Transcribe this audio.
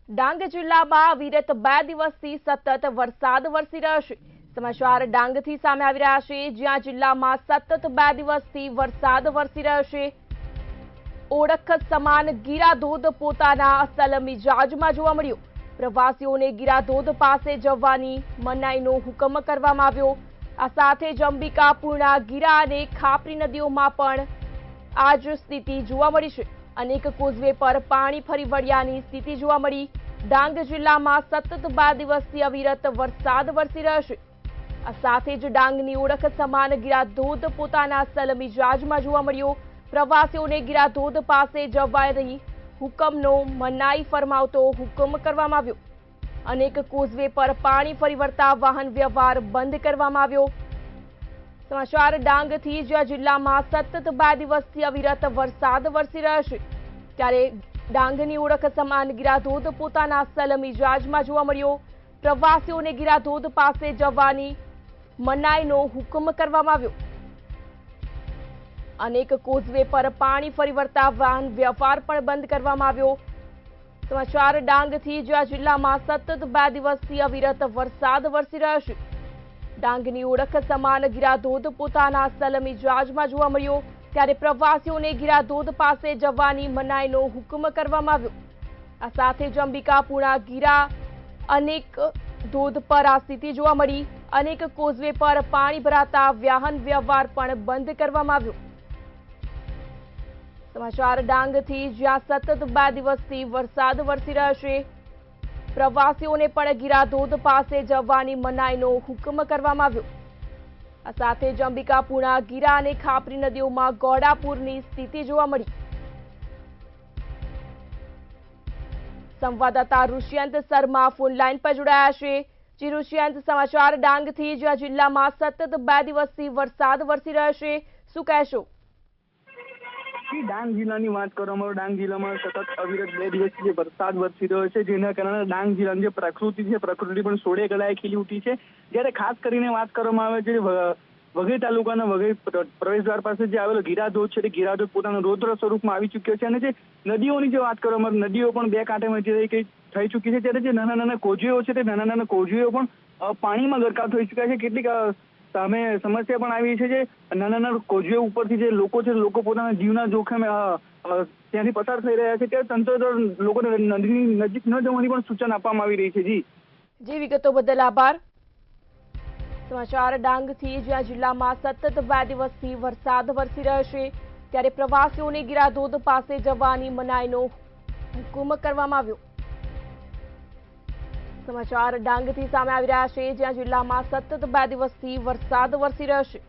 ડાંગ જિલ્લામાં વિરત 2 દિવસથી સતત વરસાદ વરસી રહ્યો છે। સમાચાર ડાંગથી સામે આવી રહ્યા છે, જ્યાં જિલ્લામાં સતત 2 દિવસથી વરસાદ વરસી રહ્યો છે। ઓળખ સમાન ગીરાધોધ પોતાના અસલ મિજાજમાં જોવા મળ્યો। પ્રવાસીઓને ગીરાધોધ પાસે જવાની મનાઈનો હુકમ કરવામાં આવ્યો। આ સાથે જ અંબિકાપુરના ગીરા અને ખાપરી નદીઓમાં પણ આ જ સ્થિતિ જોવા મળી છે। અનેક કોઝવે પર પાણી ફરી વળ્યાની સ્થિતિ જોવા મળી। ડાંગ જિલ્લામાં સતત 2 દિવસથી અવિરત વરસાદ વરસી રહ્યો છે। આ સાથે જ ડાંગની ઓળખ સમાન ગીરાધોધ પોતાના અસલ મિજાજમાં જોવા મળ્યો। પ્રવાસીઓને ગીરાધોધ પાસે જવાની હુકમનો મનાઈ ફરમાવતો હુકમ કરવામાં આવ્યો। અનેક કોઝવે પર પાણી ફરી વળતા વાહન વ્યવહાર બંધ કરવામાં આવ્યો। સમાચાર ડાંગથી, જ્યાં જિલ્લામાં સતત 2 દિવસથી અવિરત વરસાદ વરસી રહ્યો છે, ત્યારે ડાંગની ઓળખ સમાન ગીરાધોધ પોતાના અસલ મિજાજમાં જોવા મળ્યો। પ્રવાસીઓને ગીરાધોધ પાસે જવાની મનાઈનો હુકમ કરવામાં આવ્યો। અનેક કોઝવે પર પાણી ફરી વળતા વાહન વ્યવહાર પણ બંધ કરવામાં આવ્યો। સમાચાર ડાંગથી, જ્યાં જિલ્લામાં સતત 2 દિવસથી અવિરત વરસાદ વરસી રહ્યો છે। ડાંગની ઓળખ સમાન ગીરાધોધ પોતાના અસલ મિજાજમાં જોવા મળ્યો, ત્યારે પ્રવાસીઓને ગીરાધોધ પાસે જવાની મનાઈનો હુકમ કરવામાં આવ્યો। આ સાથે જ અંબિકાપુરના ગીરા અનેક ધોધ પર આ સ્થિતિ જોવા મળી। અનેક કોઝવે પર પાણી ભરાતા વાહન વ્યવહાર પણ બંધ કરવામાં આવ્યો। સમાચાર ડાંગથી, જ્યાં સતત 2 દિવસથી વરસાદ વરસી રહ્યો છે, પ્રવાસીઓને પણ ગીરાધોધ પાસે જવાની મનાઈનો હુકમ કરવામાં આવ્યો। આ સાથે જ અંબિકાપુરના ગીરા અને ખાપરી નદીઓમાં ગોડાપુરની સ્થિતિ જોવા મળી। સંવાદદાતા ઋષિયંત શર્મા ફોનલાઈન પર જોડાયા છે। જી ઋષિયંત, સમાચાર ડાંગથી, જ્યાં જિલ્લામાં સતત 2 દિવસથી વરસાદ વરસી રહ્યો છે, શું કહેશો? ડાંગ જિલ્લાની વાત કરવામાં આવે, ડાંગ જિલ્લામાં સતત અવિરત 2 દિવસથી વરસાદ વરસી રહ્યો છે, જેના કારણે ડાંગ જિલ્લાની જે પ્રકૃતિ છે, પ્રકૃતિ પણ સોળે ગળાએ ખીલી ઉઠી છે। જ્યારે ખાસ કરીને વાત કરવામાં આવે છે વઘઈ તાલુકાના વઘઈ પ્રવેશદ્વાર પાસે જે આવેલો ગીરાધોધ છે, તે ગીરાધોધ પોતાના રૌદ્ર સ્વરૂપમાં આવી ચૂક્યો છે। અને જે નદીઓની જે વાત કરવામાં આવે, નદીઓ પણ 2 કાંઠે વચ્ચે થઈ ચૂકી છે। ત્યારે જે નાના નાના કોઝવેઓ છે, તે નાના નાના કોઝવેઓ પણ પાણીમાં ગરકાવ થઈ ચૂક્યા છે। કેટલીક સામે સમસ્યા પણ આવી છે, જે નાના નાના કોઝવે ઉપરથી જે લોકો છે, લોકો પોતાના જીવના જોખમે ત્યાંથી પસાર થઈ રહ્યા છે। ત્યારે તંત્ર લોકોને નદીની નજીક ન જવાની પણ સૂચના આપવામાં આવી રહી છે। જી વિગતો બદલ આભાર। સમાચાર ડાંગથી, જ્યાં જિલ્લામાં સતત 2 દિવસથી વરસાદ વરસી રહ્યો છે, ત્યારે પ્રવાસીઓને ગીરાધોધ પાસે જવાની મનાઈનો હુકમ કરવામાં આવ્યો। સમાચાર ડાંગથી સામે આવી રહ્યા છે, જ્યાં જિલ્લામાં સતત 2 દિવસથી વરસાદ વરસી રહ્યો છે।